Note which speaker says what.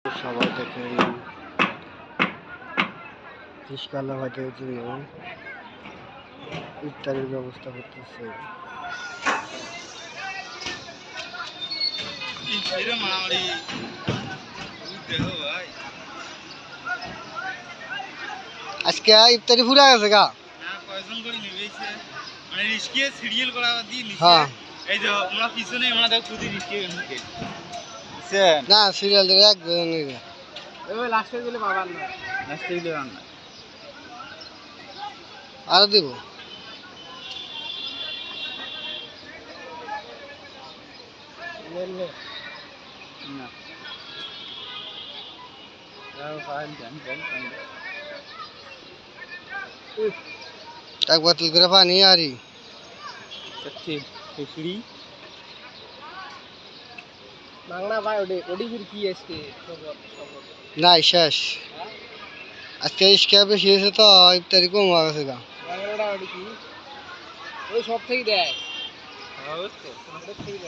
Speaker 1: সবাই দেখেন রিস্কাওয়ালা ভাইদের জন্য ইফতারের ব্যবস্থা করতেছে। আজকে ইফতারি পুরা গেছে গা। হ্যাঁ না সিরিয়াল ধরে একজন লাস্টে দিলে পাবার না, লাস্টে দিলে পাবার না, আরো দিব। এক বোতল করে পানি আরি খিচুড়ি বাংলা ভাই ওডিজির কি আজকে নাই শেষ। আজকে ইস্কা বেশি হয়েছে তো ইফতারি কম হয়ে গেছে গা। ওই সব থেকে দেয়।